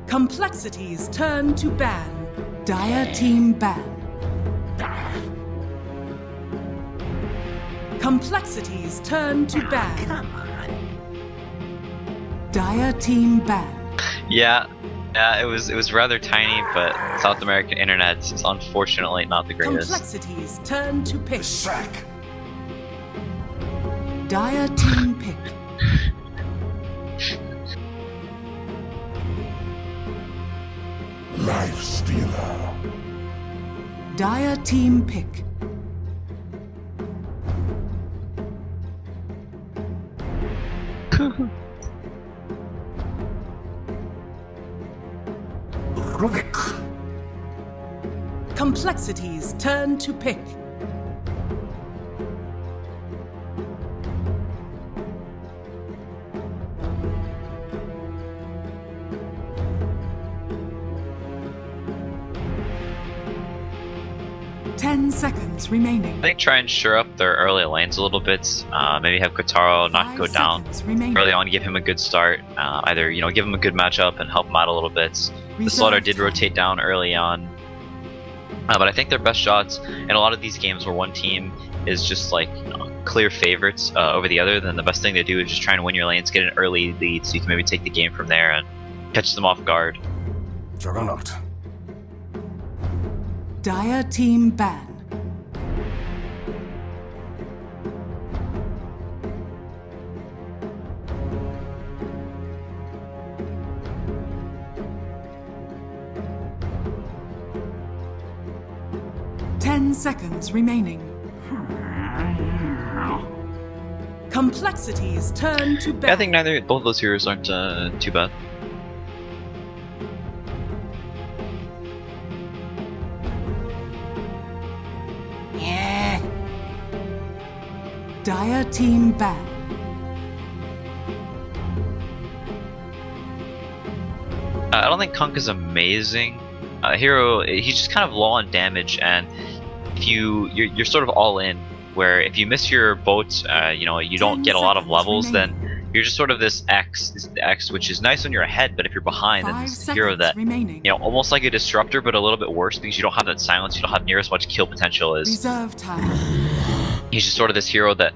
Complexities turn to ban. Dire team ban. Complexities turn to ban. Come on. Dire team ban. Yeah, it was rather tiny, but South American internet is unfortunately not the greatest. Complexities turn to pick. Sack. Dire team pick. Life stealer. Dire team pick. Rubik. Complexities turn to pick. Ten seconds remaining. I think try and shore up their early lanes a little bit. Maybe have Kotaro not go down early on, give him a good start. Either give him a good matchup and help him out a little bit. The Slaughter did rotate down early on, but I think their best shots in a lot of these games where one team is just like clear favorites over the other, then the best thing to do is just try and win your lanes, get an early lead, so you can maybe take the game from there and catch them off guard. Juggernaut. Dire team ban. Ten seconds remaining. Complexities turn to ban. Yeah, I think both of those heroes aren't too bad. Dire team ban. I don't think Kunk is amazing. Hero, he's just kind of low on damage, and if you're sort of all in, where if you miss your boat, you don't get a lot of levels, then you're just sort of this X, which is nice when you're ahead, but if you're behind, then it's a hero that, almost like a disruptor, but a little bit worse because you don't have that silence, you don't have near as much kill potential as. Reserve time. He's just sort of this hero that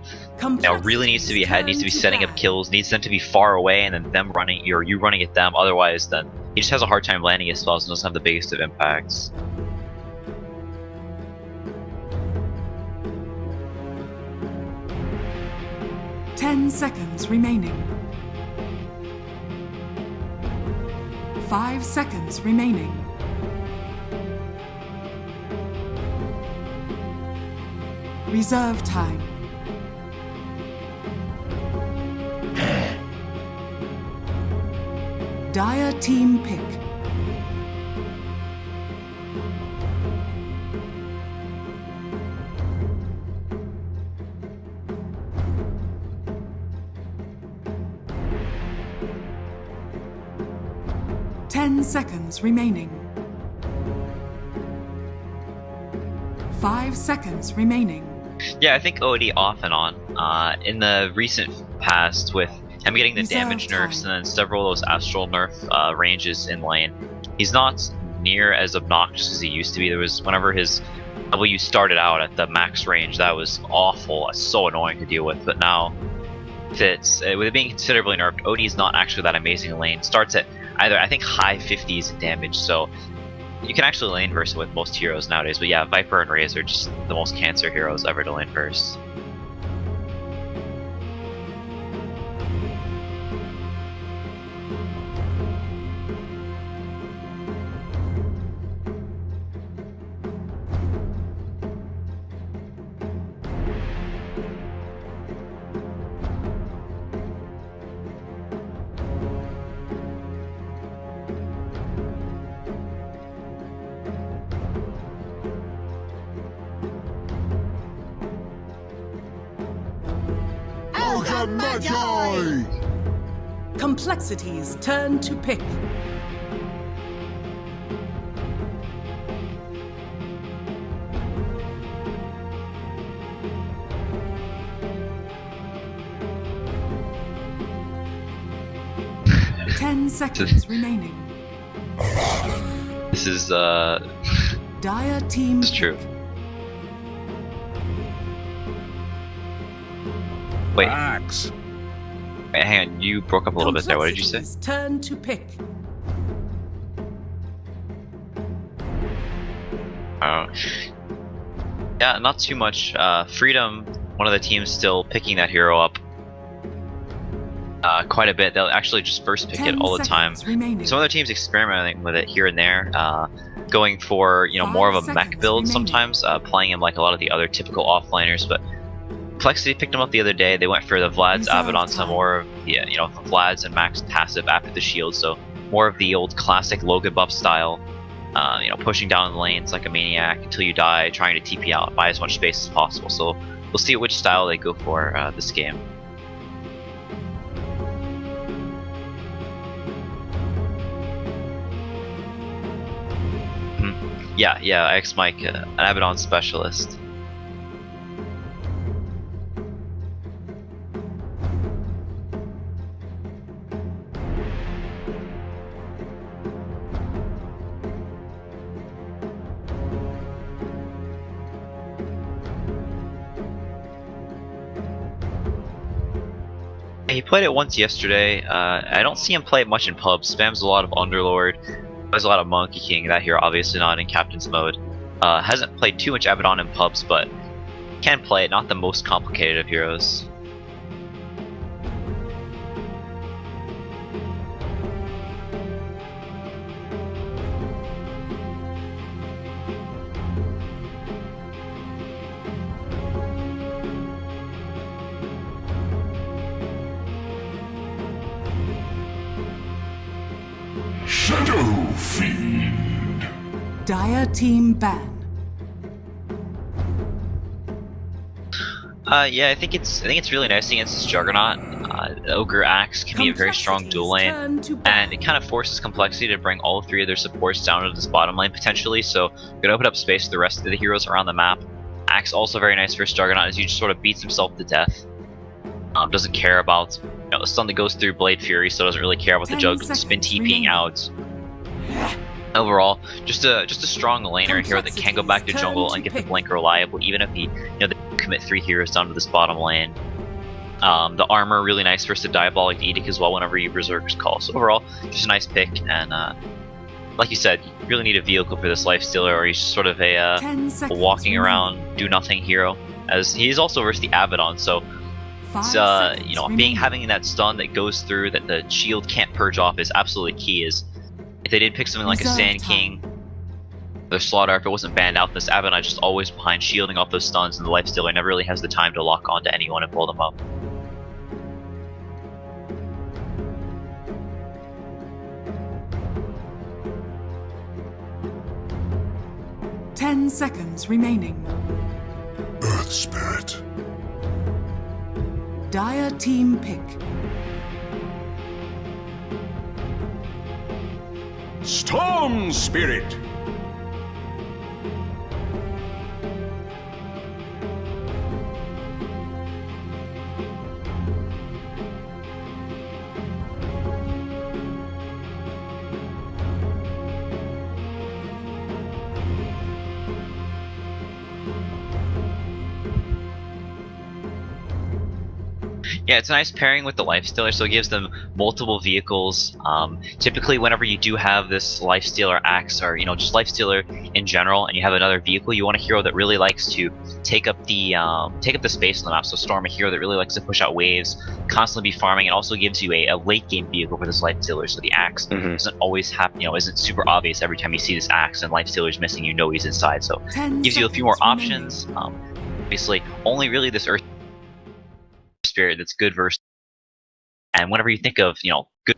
really needs to be ahead, needs to be setting up kills, needs them to be far away, and then them running, or you running at them. Otherwise, then he just has a hard time landing his spells and doesn't have the biggest of impacts. Ten seconds remaining. 5 seconds remaining. Reserve time. Dire team pick. Ten seconds remaining. 5 seconds remaining. Yeah, I think OD off and on. In the recent past, with him getting the damage nerfs and then several of those astral nerf ranges in lane, he's not near as obnoxious as he used to be. There was, whenever his W started out at the max range, that was awful, so annoying to deal with. But now, with it being considerably nerfed, OD is not actually that amazing in lane. Starts at either, I think, high 50s in damage, so you can actually lane verse with most heroes nowadays. But yeah, Viper and Raze are just the most cancer heroes ever to lane verse. Complexities turn to pick. Ten seconds remaining. This is Dire team it's true. Wait, Axe. hang on, you broke up a little bit there. What did you say? Complexity's turn to pick. Yeah, not too much. Freedom, one of the teams, still picking that hero up quite a bit. They'll actually just first pick it 10 all the time. seconds remaining. Some other teams experimenting with it here and there, going for more of a 5 mech seconds build remaining. sometimes, playing him like a lot of the other typical offliners. But Complexity picked him up the other day. They went for the Vlad's Reserve Abaddon, some time. more of the Vlad's and Max passive after the shield. So more of the old classic Logan buff style. Pushing down the lanes like a maniac until you die, trying to TP out, buy as much space as possible. So we'll see which style they go for this game. Yeah, X Mike, an Abaddon specialist. He played it once yesterday. I don't see him play it much in pubs. Spams a lot of Underlord, plays a lot of Monkey King. That hero obviously not in Captain's mode. Hasn't played too much Abaddon in pubs, but can play it. Not the most complicated of heroes. Shadow Fiend. Dire team ban. Yeah, I think it's really nice against this Juggernaut. Ogre Axe can be a very strong dual lane, Complexity's turn to ban. and it kind of forces Complexity to bring all three of their supports down to this bottom lane potentially. So you're gonna open up space for the rest of the heroes around the map. Axe also very nice for Juggernaut as he just sort of beats himself to death. Doesn't care about the stun that goes through Blade Fury, so doesn't really care about the 10 Jug spin seconds TPing remaining. out. Overall, just a strong laner here that can go back to jungle and get the blink reliable, even if he they commit 3 heroes down to this bottom lane. The armor really nice versus the Diabolic Edict as well whenever you Berserker's Call. So overall, just a nice pick, and like you said, you really need a vehicle for this Lifestealer, or he's just sort of a 10 seconds walking remaining. around do nothing hero, as he is also versus the Abaddon. So 5 it's, seconds remaining. having that stun that goes through that the shield can't purge off is absolutely key. Is if they did pick something like a Reserve Sand time. King, the Slaughter, if it wasn't banned out, this Abaddon just always behind shielding off those stuns, and the Lifestealer never really has the time to lock onto anyone and pull them up. Ten seconds remaining. Earth Spirit. Dire team pick. Storm Spirit. Yeah, it's a nice pairing with the Lifestealer, so it gives them multiple vehicles. Typically, whenever you do have this Lifestealer Axe, or just Lifestealer in general, and you have another vehicle, you want a hero that really likes to take up the space on the map. So Storm, a hero that really likes to push out waves, constantly be farming. It also gives you a late game vehicle for this Lifestealer. So the Axe doesn't always happen, isn't super obvious every time you see this Axe and Lifestealer's missing. You know he's inside, so 10 gives you a few more seconds remaining. options. Obviously, only really this Earth Spirit that's good versus, and whenever you think of good,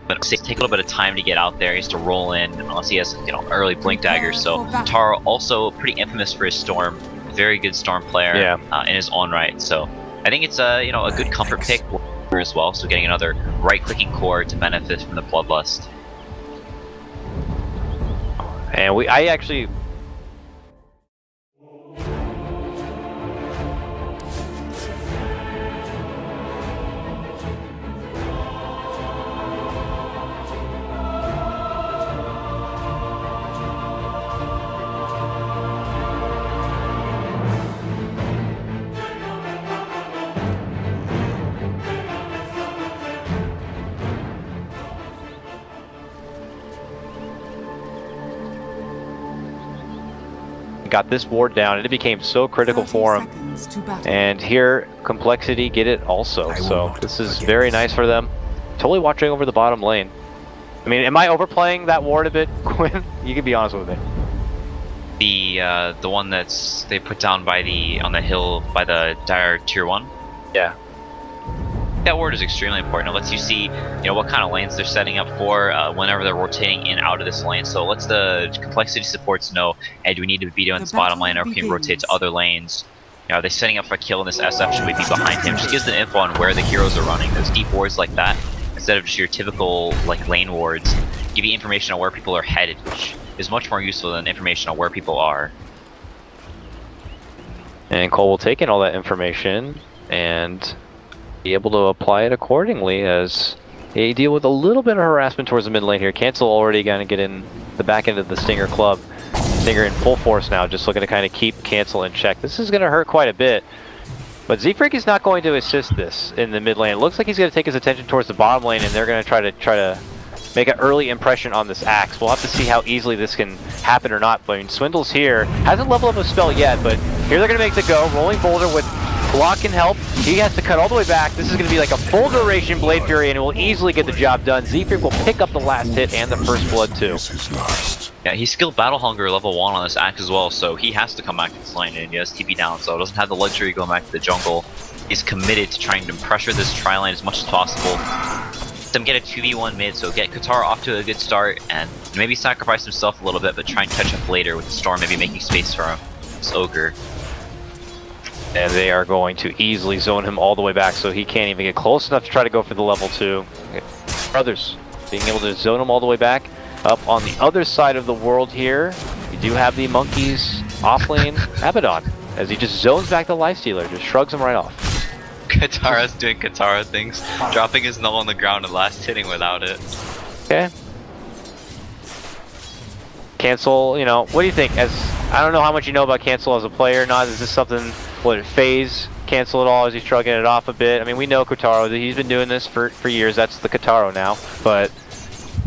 but take a little bit of time to get out there. He has to roll in unless he has early blink daggers. So for battle. Taro also pretty infamous for his Storm, very good Storm player in his own right. So I think it's a good comfort pick as well. So getting another right-clicking core to benefit from the Bloodlust. And I actually. got this ward down, and it became so critical 30 for him. seconds to battle. And here, Complexity get it also. So this is very nice for them. Totally watching over the bottom lane. I mean, am I overplaying that ward a bit, Quinn? You can be honest with me. The one that's they put down by on the hill by the dire tier 1. Yeah. That ward is extremely important. It lets you see, what kind of lanes they're setting up for whenever they're rotating in out of this lane. So it lets the complexity supports know, hey, do we need to be doing this bottom lane, or can we rotate to other lanes? Are they setting up for a kill in this SF? Should we be behind him? Just gives the info on where the heroes are running. Those deep wards like that, instead of just your typical lane wards, give you information on where people are headed, which is much more useful than information on where people are. And Cole will take in all that information and be able to apply it accordingly as they deal with a little bit of harassment towards the mid lane here. Cancel already going to get in the back end of the Stinger club. Stinger in full force now, just looking to kind of keep Cancel in check. This is going to hurt quite a bit, but Z-Freak is not going to assist this in the mid lane. It looks like he's going to take his attention towards the bottom lane, and they're going to try to make an early impression on this axe. We'll have to see how easily this can happen or not. But I mean, Swindle's here, hasn't leveled up a spell yet, but here they're going to make the go. Rolling Boulder with block can help. He has to cut all the way back. This is going to be like a full duration Blade Fury, and it will easily get the job done. Z-Freak will pick up the last hit and the first blood too. This is last. Yeah, he's skilled Battle Hunger level 1 on this axe as well, so he has to come back to this lane, and he has TP down, so doesn't have the luxury going back to the jungle. He's committed to trying to pressure this tri-lane as much as possible. Them get a 2v1 mid, so get Katara off to a good start, and maybe sacrifice himself a little bit, but try and catch up later with the Storm, maybe making space for him. This Ogre. And they are going to easily zone him all the way back, so he can't even get close enough to try to go for the level 2. Brothers being able to zone him all the way back. Up on the other side of the world here, we do have the monkeys off lane Abaddon, as he just zones back the Lifestealer, just shrugs him right off. Katara's doing Katara things, dropping his null on the ground and last hitting without it. Okay. Cancel, what do you think? I don't know how much you know about Cancel as a player or not. Is this something, would it phase Cancel at all? Is he shrugging it off a bit? I mean, we know Kotaro, he's been doing this for years. That's the Kotaro now. But,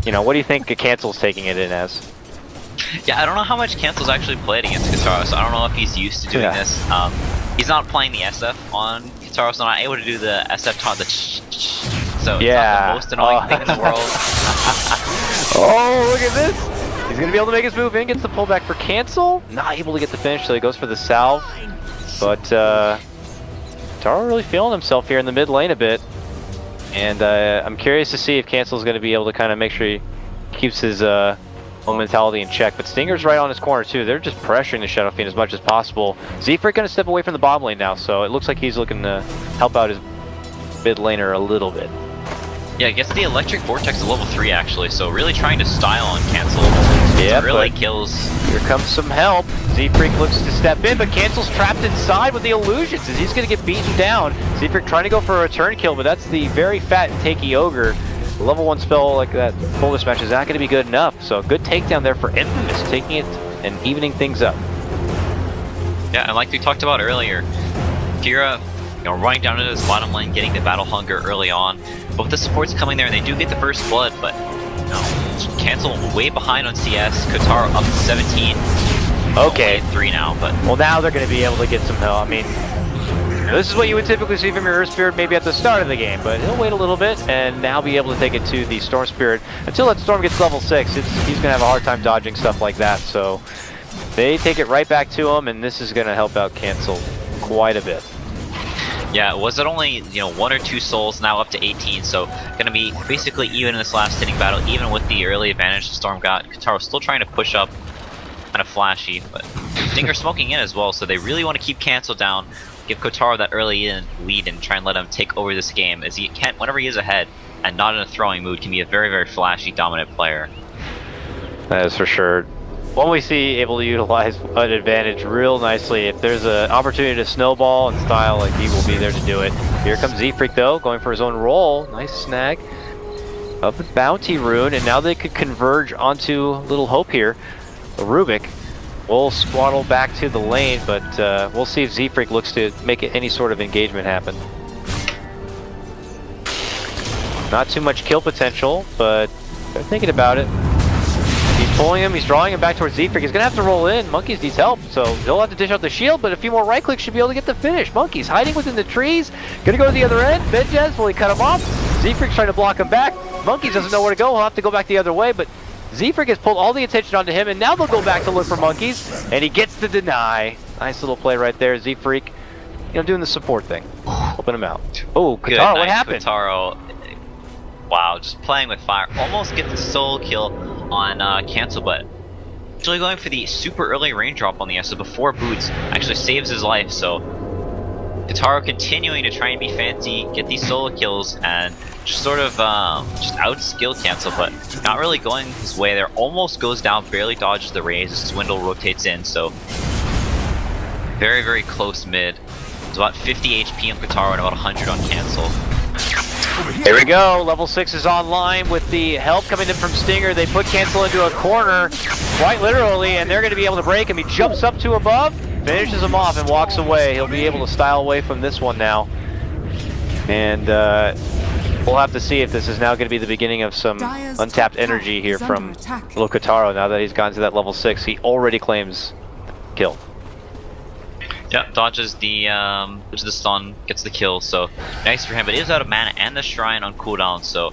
what do you think Cancel's taking it in as? Yeah, I don't know how much Cancel's actually played against Katara, so I don't know if he's used to doing this. He's not playing the SF on Katara, so not able to do the SF taunt, so it's not the most annoying thing in the world. Oh, look at this! He's going to be able to make his move in, gets the pullback for Cancel. Not able to get the finish, so he goes for the salve. But Taro really feeling himself here in the mid lane a bit. And I'm curious to see if Cancel's going to be able to kind of make sure he keeps his mentality in check. But Stinger's right on his corner too. They're just pressuring the Shadow Fiend as much as possible. Z-Freak going to step away from the bottom lane now, so it looks like he's looking to help out his mid laner a little bit. Yeah, gets the Electric Vortex at level 3 actually, so really trying to style on Cancel. Yeah, really kills. Here comes some help. Z-Freak looks to step in, but Cancel's trapped inside with the illusions as he's going to get beaten down. Z-Freak trying to go for a return kill, but that's the very fat and tanky Ogre. A level 1 spell like that full dispatch is not going to be good enough, so a good takedown there for Infamous, taking it and evening things up. Yeah, and like we talked about earlier, KUYA, running down into this bottom lane, getting the Battle Hunger early on. Both the supports coming there, and they do get the first blood, but Cancel way behind on CS. Kotaro up to 17. Okay. Only at 3 now, but well, now they're going to be able to get some help. I mean, this is what you would typically see from your Earth Spirit maybe at the start of the game, but he'll wait a little bit and now be able to take it to the Storm Spirit. Until that Storm gets level 6, he's going to have a hard time dodging stuff like that, so they take it right back to him, and this is going to help out Cancel quite a bit. yeah, was it only 1 or 2 souls, now up to 18, so gonna be basically even in this last hitting battle, even with the early advantage the Storm got. Kotaro still trying to push up, kind of flashy, but Stinger smoking in as well, so they really want to keep Cancel down, give Kotaro that early lead and try and let him take over this game, as he can, whenever he is ahead and not in a throwing mood, can be a very, very flashy, dominant player. That is for sure. When we see able to utilize an advantage real nicely, if there's an opportunity to snowball and style, like he will be there to do it. Here comes Z-Freak though, going for his own roll. Nice snag of the bounty rune, and now they could converge onto Little Hope here. The Rubik will swaddle back to the lane, but we'll see if Z-Freak looks to make any sort of engagement happen. Not too much kill potential, but they're thinking about it. He's pulling him, he's drawing him back towards Zephyr. He's gonna have to roll in. Monkeys needs help, so he'll have to dish out the shield, but a few more right clicks should be able to get the finish. Monkeys hiding within the trees, gonna go to the other end. Benjaz, will he cut him off? Zephric's trying to block him back. Monkeys doesn't know where to go, he'll have to go back the other way, but Zephyr gets pulled all the attention onto him, and now they'll go back to look for Monkeys, and he gets the deny. Nice little play right there, Zephyr, doing the support thing, helping him out. Oh, Katara, what happened? Katara, wow, just playing with fire. Almost gets the solo kill on Cancel, but actually going for the super early raindrop on the Essa before Boots actually saves his life, so Katara continuing to try and be fancy, get these solo kills, and just sort of just out-skill Cancel, but not really going his way there. Almost goes down, barely dodges the raise, Swindle rotates in, so very, very close mid. It's about 50 HP on Katara and about 100 on Cancel. Here we go, level 6 is online with the help coming in from Stinger. They put Cancel into a corner, quite literally, and they're going to be able to break him. He jumps up to above, finishes him off, and walks away. He'll be able to style away from this one now. And we'll have to see if this is now going to be the beginning of some untapped energy here from little Katara. Now that he's gotten to that level 6, he already claims kill. Yep, dodges the stun, gets the kill, so nice for him, but he is out of mana and the shrine on cooldown, so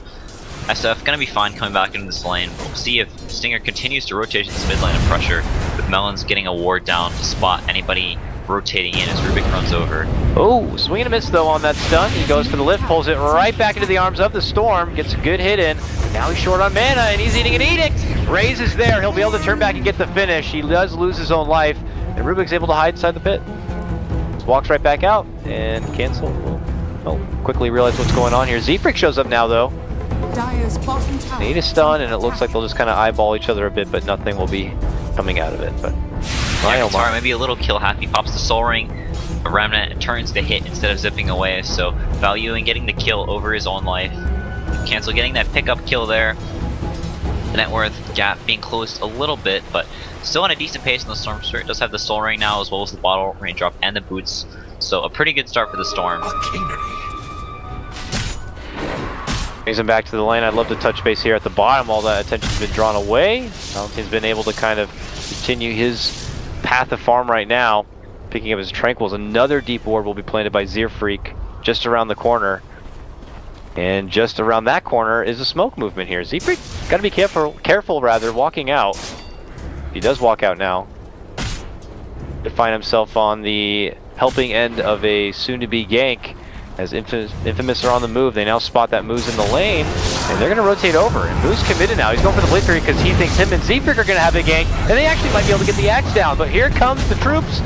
SF gonna be fine coming back into this lane. We'll see if Stinger continues to rotate this mid lane of pressure, with Melons getting a ward down to spot anybody rotating in as Rubik runs over. Oh, swing and a miss though on that stun. He goes for the lift, pulls it right back into the arms of the Storm, gets a good hit in. Now he's short on mana and he's eating an edict. Raze is there, he'll be able to turn back and get the finish. He does lose his own life, and Rubik's able to hide inside the pit. Walks right back out, and Cancel will quickly realize what's going on here. Zephyr shows up now though. They need a stun, and it looks like they'll just kind of eyeball each other a bit, but nothing will be coming out of it. But Katara maybe a little kill happy, pops the Soul Ring, a Remnant turns the hit instead of zipping away, so valuing getting the kill over his own life. Cancel getting that pickup kill there. The net worth gap being closed a little bit, but still on a decent pace in the Storm. Spirit does have the Soul Ring now, as well as the bottle raindrop and the boots, so a pretty good start for the Storm. Brings him back to the lane. I'd love to touch base here at the bottom. All that attention's been drawn away. Valentine's been able to kind of continue his path of farm right now, picking up his Tranquils. Another deep ward will be planted by Zerfreak just around the corner. And just around that corner is a smoke movement here. Zerfreak gotta be careful rather, walking out. He does walk out now. To find himself on the helping end of a soon-to-be gank. As Infamous are on the move, they now spot that Moose in the lane, and they're going to rotate over. And Moose committed now. He's going for the Blitzkrieg because he thinks him and Zephyr are going to have a gank, and they actually might be able to get the axe down. But here comes the troops.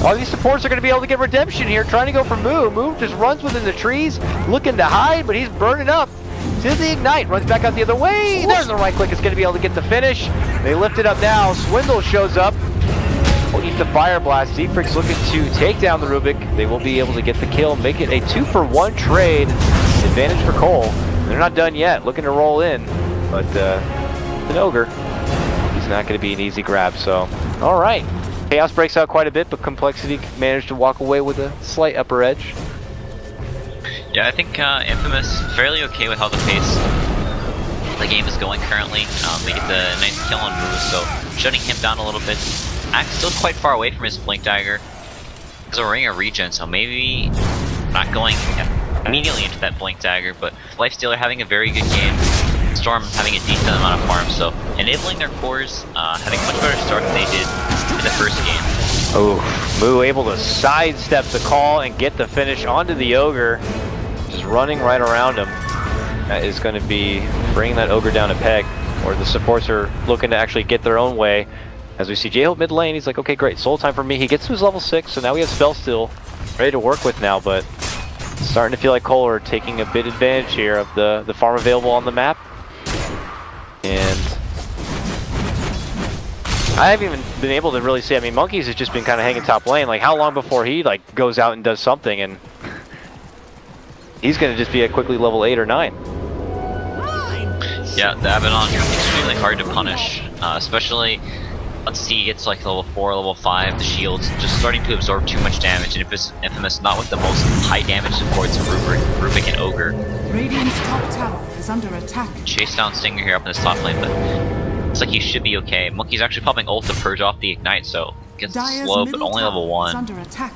All these supports are going to be able to get redemption here, trying to go for Moo. Moo just runs within the trees, looking to hide, but he's burning up. Sees the ignite, runs back out the other way. There's the right click. It's going to be able to get the finish. They lift it up now. Swindle shows up. Will eat the Fire Blast. Zephric's looking to take down the Rubik. They will be able to get the kill, make it a 2-for-1 trade. Advantage for Cole. They're not done yet, looking to roll in, but an Ogre, he's not going to be an easy grab, so all right. Chaos breaks out quite a bit, but Complexity managed to walk away with a slight upper edge. Yeah, I think Infamous fairly okay with how the pace the game is going currently. They get the nice kill on Moo, so shutting him down a little bit. Axe still quite far away from his Blink Dagger. There's a ring of regen, so maybe not going immediately into that Blink Dagger, but Lifestealer having a very good game. Storm having a decent amount of farm, so enabling their cores, having a much better start than they did in the first game. Oh, Moo able to sidestep the call and get the finish onto the Ogre. Just running right around him. That is going to be bringing that Ogre down a peg, or the supports are looking to actually get their own way. As we see J-Hope mid lane, he's like, okay, great, soul time for me. He gets to his level 6, so now we have Spell Steal ready to work with now, but it's starting to feel like Cole are taking a bit advantage here of the farm available on the map. And I haven't even been able to really see, I mean, Monkeys has just been kind of hanging top lane. Like, how long before he, like, goes out and does something, and he's going to just be at quickly level 8 or 9. Yeah, the Abaddon is extremely hard to punish, especially once he gets like level 4, level 5, the shields just starting to absorb too much damage, and if it's Infamous not with the most high damage supports of Rubik and Ogre. Radiant's top tower is under attack. Chase down Stinger here up in this top lane, but Looks like he should be okay. Monkey's actually popping ult to purge off the ignite, so gets Dire's slow, but middle only level tower is 1. under attack.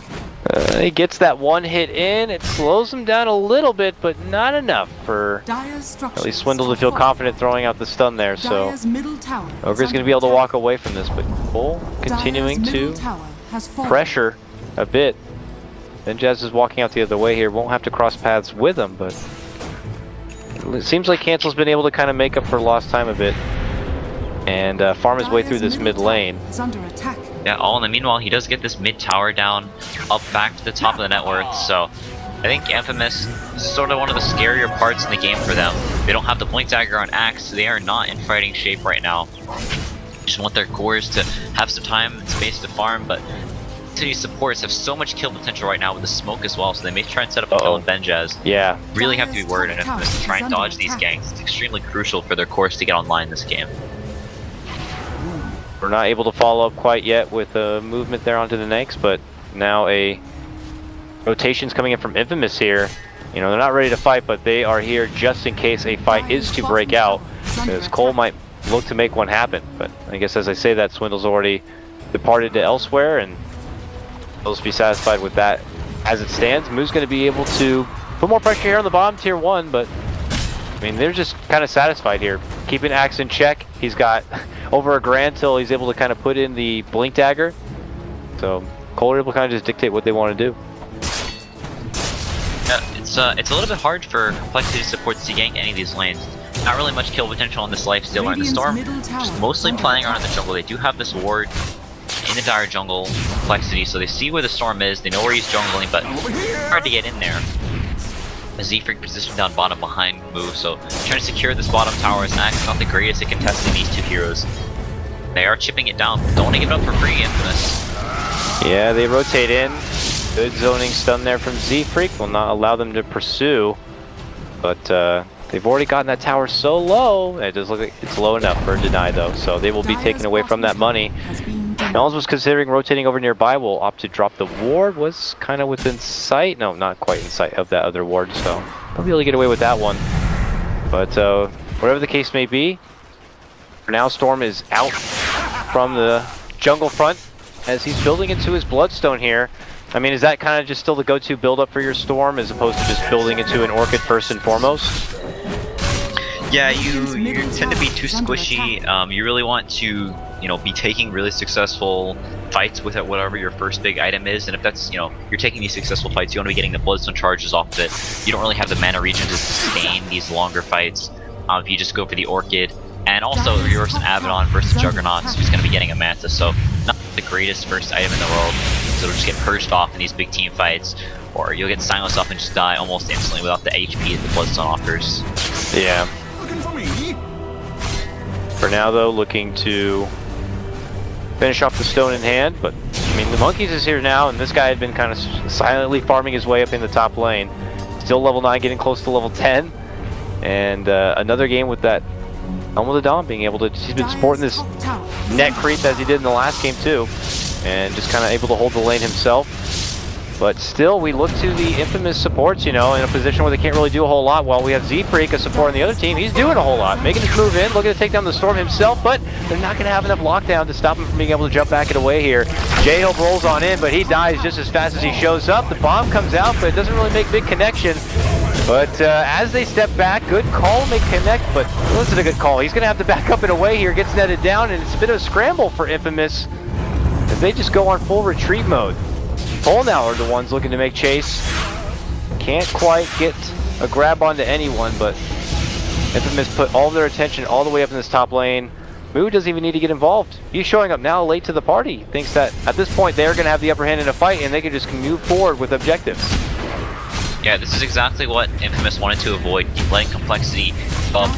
He gets that one hit in. It slows him down a little bit, but not enough for Dire's structures at least Swindle to feel are confident throwing out the stun there. So Dire's middle tower is Ogre's going to be able to walk away from this, but Cole continuing Dire's middle to tower has fallen. pressure a bit. Then Jazz is walking out the other way here. Won't have to cross paths with him, but it seems like Cancel's been able to kind of make up for lost time a bit and farm his way through Dire's this middle mid lane. tower is under attack. Yeah, all in the meanwhile, he does get this mid tower down, up back to the top of the network, so I think Infamous is sort of one of the scarier parts in the game for them. They don't have the Blink Dagger on Axe, so they are not in fighting shape right now. Just want their cores to have some time and space to farm, but these supports have so much kill potential right now with the smoke as well, so they may try and set up a kill with Benjaz. Yeah. Really have to be worried on Infamous to try and dodge these ganks. It's extremely crucial for their cores to get online this game. We're not able to follow up quite yet with a movement there onto the next, but now a rotation's coming in from Infamous here. You know, they're not ready to fight, but they are here just in case a fight is to break out, because Cole might look to make one happen. But I guess as I say that, Swindle's already departed to elsewhere, and he'll just be satisfied with that as it stands. Moo's going to be able to put more pressure here on the bottom tier 1, but I mean, they're just kind of satisfied here. Keeping Axe in check. He's got over a grand till he's able to kind of put in the Blink Dagger. So Cole are able to kind of just dictate what they want to do. Yeah, it's a little bit hard for Complexity supports to gank any of these lanes. Not really much kill potential on this lifestealer in the Storm. Just mostly playing around in the jungle. They do have this ward in the Dire jungle, Complexity, so they see where the Storm is, they know where he's jungling, but hard to get in there. Z-Freak positioned down bottom behind Moo, so trying to secure this bottom tower is not the greatest at contesting these two heroes. They are chipping it down, don't want to give it up for free, Infamous. Yeah, they rotate in. Good zoning stun there from Z-Freak, will not allow them to pursue, but they've already gotten that tower so low, it does look like it's low enough for a deny though, so they will be taken away from that money. Nels was considering rotating over nearby, will opt to drop the ward, was kind of within sight, no, not quite in sight of that other ward, so they'll be able to get away with that one. But whatever the case may be, for now Storm is out from the jungle front as he's building into his Bloodstone here. I mean, is that kind of just still the go-to build-up for your Storm as opposed to just building into an Orchid first and foremost? Yeah, you tend to be too squishy. You really want to, be taking really successful fights with whatever your first big item is, and if that's, you're taking these successful fights, you want to be getting the Bloodstone charges off of it. You don't really have the mana regen to sustain these longer fights if you just go for the Orchid. And also, you're an Abaddon versus Juggernauts, who's going to be getting a Manta, so not the greatest first item in the world. So it'll just get purged off in these big team fights, or you'll get silenced up and just die almost instantly without the HP that the Bloodstone offers. Yeah. For now, though, looking to finish off the stone in hand, but I mean, the Monkeys is here now, and this guy had been kind of silently farming his way up in the top lane. Still level 9, getting close to level 10, and another game with that Helm of the Dawn being able to, he's been sporting this net creep as he did in the last game too, and just kind of able to hold the lane himself. But still, we look to the Infamous supports, in a position where they can't really do a whole lot, while we have Z-Freak, a support on the other team. He's doing a whole lot, making his move in, looking to take down the Storm himself, but they're not going to have enough lockdown to stop him from being able to jump back and away here. J-Hope rolls on in, but he dies just as fast as he shows up. The bomb comes out, but it doesn't really make big connection. But as they step back, good call, make connect, but it wasn't a good call. He's going to have to back up and away here, gets netted down, and it's a bit of a scramble for Infamous as they just go on full retreat mode. Cole now are the ones looking to make chase. Can't quite get a grab onto anyone, but Infamous put all their attention all the way up in this top lane. Moo doesn't even need to get involved. He's showing up now late to the party. Thinks that at this point they're going to have the upper hand in a fight and they can just move forward with objectives. Yeah, this is exactly what Infamous wanted to avoid. Keep letting Complexity up,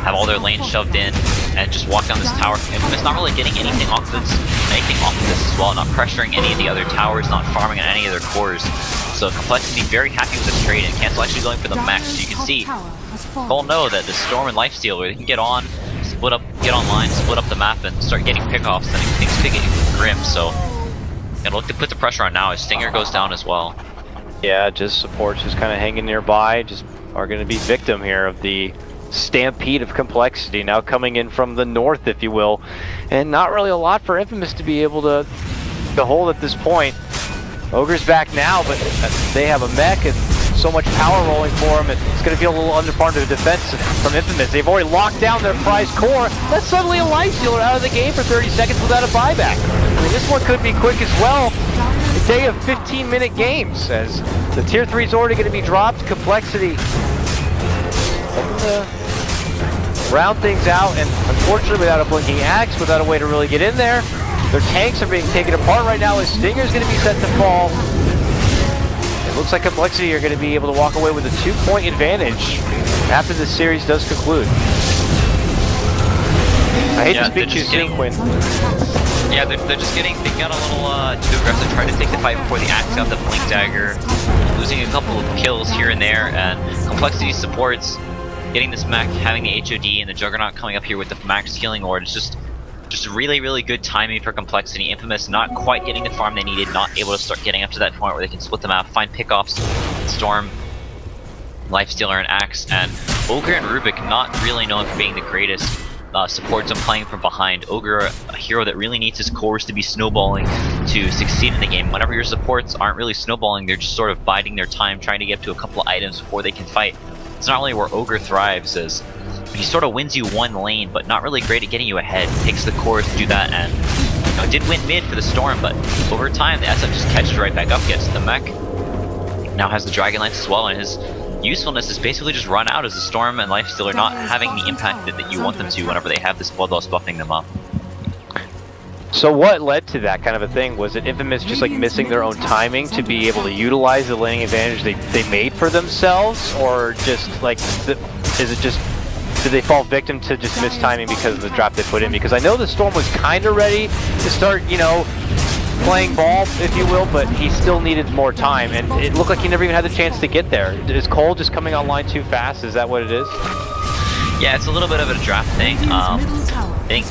have all their lanes shoved in, and just walk down this tower. Infamous not really getting anything off of this as well, not pressuring any of the other towers, not farming on any of their cores. So Complexity very happy with this trade, and Cancel actually going for the max. So you can see, Cole know that the Storm and Lifestealer, they can get on, get online, split up the map, and start getting pickoffs, and things could get grim. So gonna look to put the pressure on now as Stinger goes down as well. Yeah, just supports just kind of hanging nearby, just are going to be victim here of the stampede of complexity now coming in from the north, if you will, and not really a lot for Infamous to be able to hold at this point. Ogre's back now, but they have a mech and so much power rolling for him. It's going to feel a little underfunded of defense from Infamous. They've already locked down their prize core. That's suddenly a life stealer out of the game for 30 seconds without a buyback. I mean, this one could be quick as well. A day of 15-minute games, as the tier 3 is already going to be dropped. Complexity looking to round things out, and unfortunately without a blinking axe, without a way to really get in there. Their tanks are being taken apart right now as Stinger's going to be set to fall. It looks like Complexity are going to be able to walk away with a 2-point advantage after this series does conclude. I hate to speak too soon, Quinn. Yeah, they got a little too aggressive, trying to take the fight before the axe got the blink dagger, losing a couple of kills here and there, and Complexity supports getting this mech, having the HOD, and the Juggernaut coming up here with the max healing ward. It's just really, really good timing for Complexity. Infamous not quite getting the farm they needed, not able to start getting up to that point where they can split them out, find pickoffs, Storm, Lifestealer, and Axe, and Ogre and Rubik not really known for being the greatest supports on playing from behind. Ogre, a hero that really needs his cores to be snowballing to succeed in the game. Whenever your supports aren't really snowballing, they're just sort of biding their time, trying to get up to a couple of items before they can fight. It's not really where Ogre thrives, as he sort of wins you one lane, but not really great at getting you ahead. Takes the cores to do that, and did win mid for the Storm, but over time the SF just catches right back up, gets the mech. Now has the Dragon Lance as well, and his usefulness is basically just run out as the Storm and Lifestealer not having the impact that you want them to whenever they have this Bloodlust buffing them up. So what led to that kind of a thing? Was it Infamous just like missing their own timing to be able to utilize the laning advantage they made for themselves, or just like is it just, did they fall victim to just mistiming because of the drop they put in? Because I know the Storm was kind of ready to start, you know, playing ball, if you will, but he still needed more time, and it looked like he never even had the chance to get there. Is Cole just coming online too fast? Is that what it is? Yeah, it's a little bit of a draft thing. I think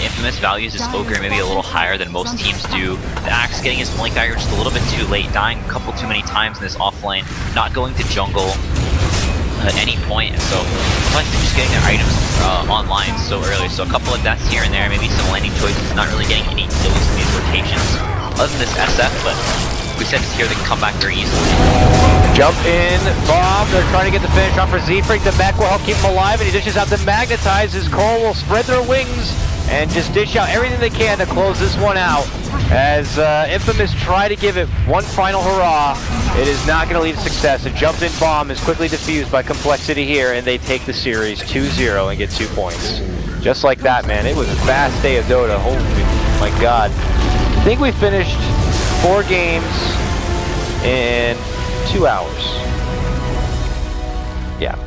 Infamous values his Ogre maybe a little higher than most teams do. The Axe getting his Blink Dagger just a little bit too late, dying a couple too many times in this off lane, not going to jungle at any point, and so plus they're just getting their items online so early. So a couple of deaths here and there, maybe some landing choices, not really getting any kills in these rotations. Other than this SF, but we said it's here, they can come back very easily. Jump in, bomb, they're trying to get the finish off for Z-Freak. The mech will help keep him alive, and he dishes out the Magnetize. His Cole will spread their wings and just dish out everything they can to close this one out. As Infamous try to give it one final hurrah, it is not going to lead to success. A jump-in bomb is quickly defused by Complexity here, and they take the series 2-0 and get 2 points. Just like that, man. It was a fast day of Dota. Holy my god. I think we finished 4 games in 2 hours. Yeah.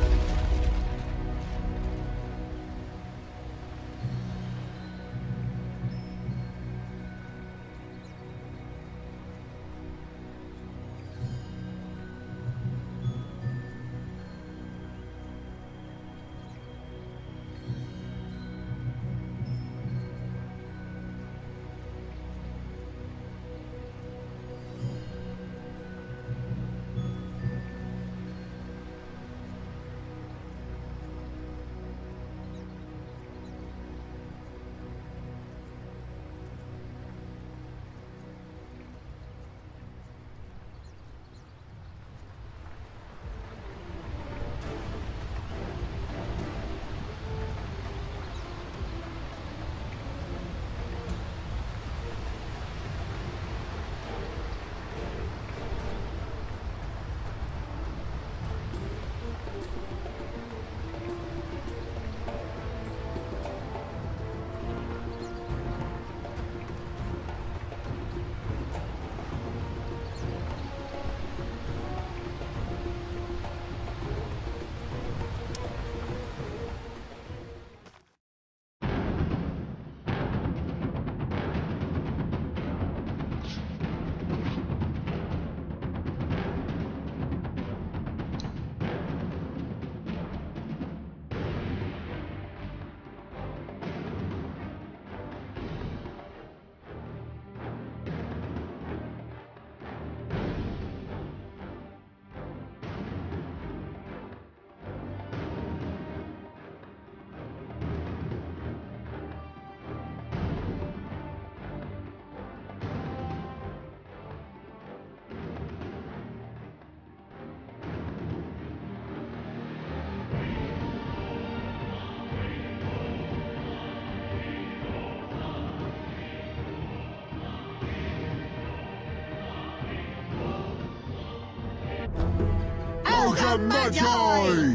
the Magi!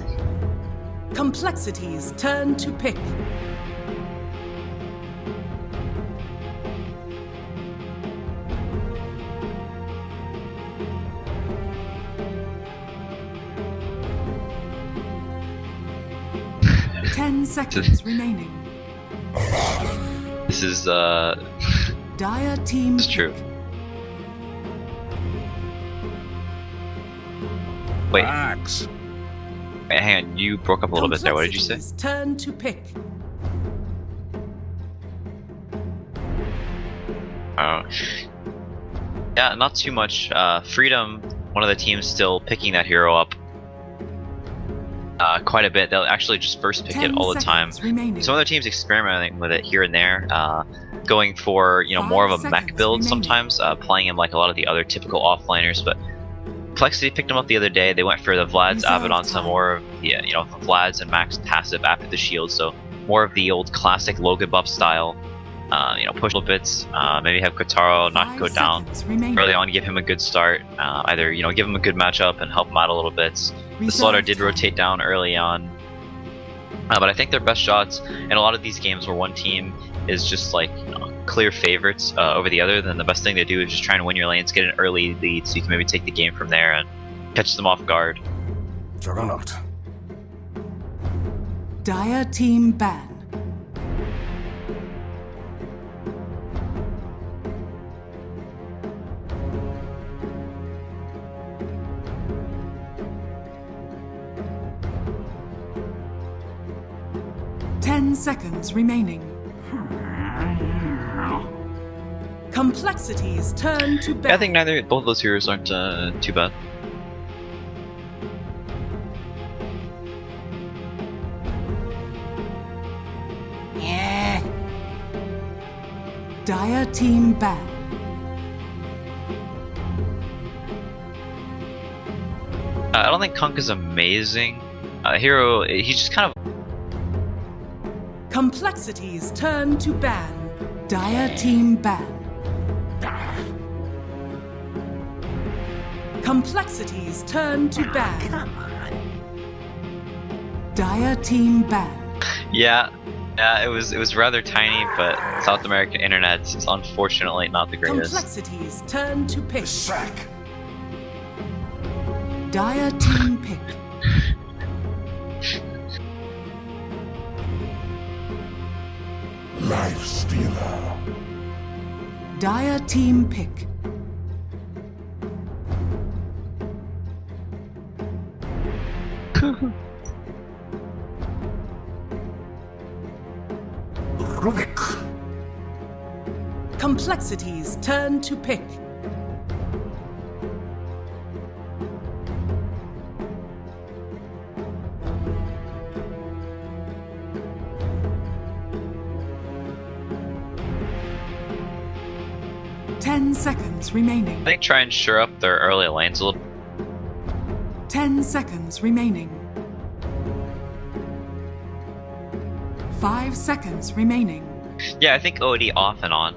Complexities turn to pick. Ten seconds remaining. This is Dire team. it's true. Wait, Axe. hang on, you broke up a little bit there. What did you say? Complexities turn to pick. Oh. Yeah, not too much. Freedom, one of the teams still picking that hero up quite a bit. They'll actually just first pick it 10 all the time. seconds remaining. Some other teams experimenting with it here and there, going for more of a 5 mech seconds build remaining. sometimes, playing him like a lot of the other typical offliners. But Complexity picked him up the other day. They went for the Vlad's Reserve Abaddon, some time. more of the Vlad's and Max passive after the shield, so more of the old classic Logan buff style. Push little bits, maybe have Kotaro not 5 go down seconds remaining. early on, give him a good start. Either give him a good matchup and help him out a little bit. The Reserve Slaughter did time. rotate down early on, but I think their best shots in a lot of these games where one team is just like clear favorites over the other, then the best thing to do is just try and win your lanes, get an early lead, so you can maybe take the game from there and catch them off guard. Juggernaut. Dire team ban. Ten seconds remaining. Complexities turn to ban. I think both of those heroes aren't too bad. Dire team ban. I don't think Kunk is amazing. Hero, he's just kind of. Complexities turn to ban. Dire team ban. Complexities turn to ban. Come on. Dire team ban. Yeah, it was rather tiny, but South American internet is unfortunately not the greatest. Complexities turn to pick. The sack. Dire team pick. Life Stealer. Dire team pick. Rubik. Complexities turn to pick. Ten seconds remaining. I think try and shore up their early lanes a little. 10 seconds remaining. 5 seconds remaining. Yeah, I think OD off and on.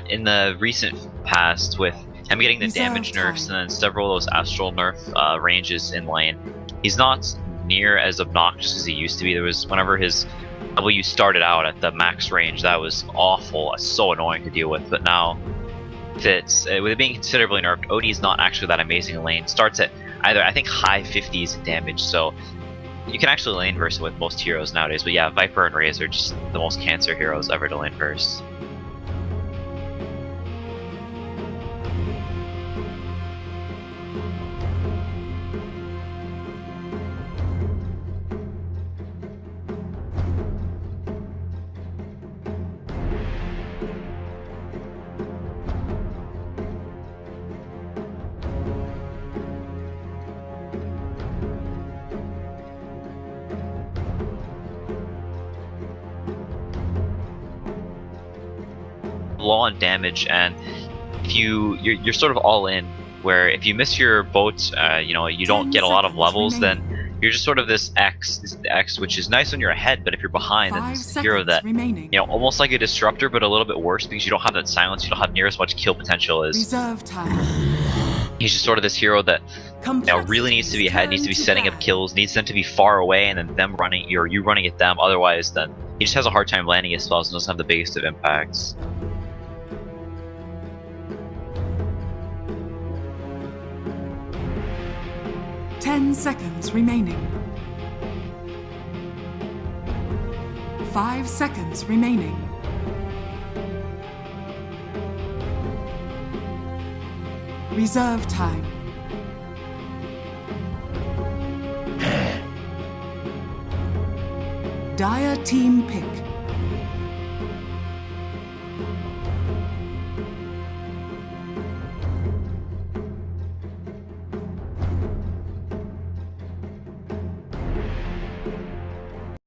In the recent past, with him getting the Reserve damage nerfs time. and then several of those astral nerf ranges in lane, he's not near as obnoxious as he used to be. There was whenever his W started out at the max range, that was awful, so annoying to deal with. But now, with it being considerably nerfed, OD is not actually that amazing in lane. Starts at either I think high 50s in damage, so you can actually lane verse with most heroes nowadays. But yeah, Viper and Raze are just the most cancer heroes ever to lane verse. Low on damage, and if you're sort of all in, where if you miss your boat, you don't 10 get a lot of seconds levels, remaining. then you're just sort of this X, which is nice when you're ahead, but if you're behind, then 5 it's a hero seconds that, remaining. almost like a disruptor, but a little bit worse because you don't have that silence, you don't have near as much kill potential as. Reserve time. He's just sort of this hero that really needs to be ahead, needs to be setting up kills, needs them to be far away, and then them running, or you running at them. Otherwise, then he just has a hard time landing his spells and doesn't have the biggest of impacts. Ten seconds remaining. 5 seconds remaining. Reserve time. Dire team pick.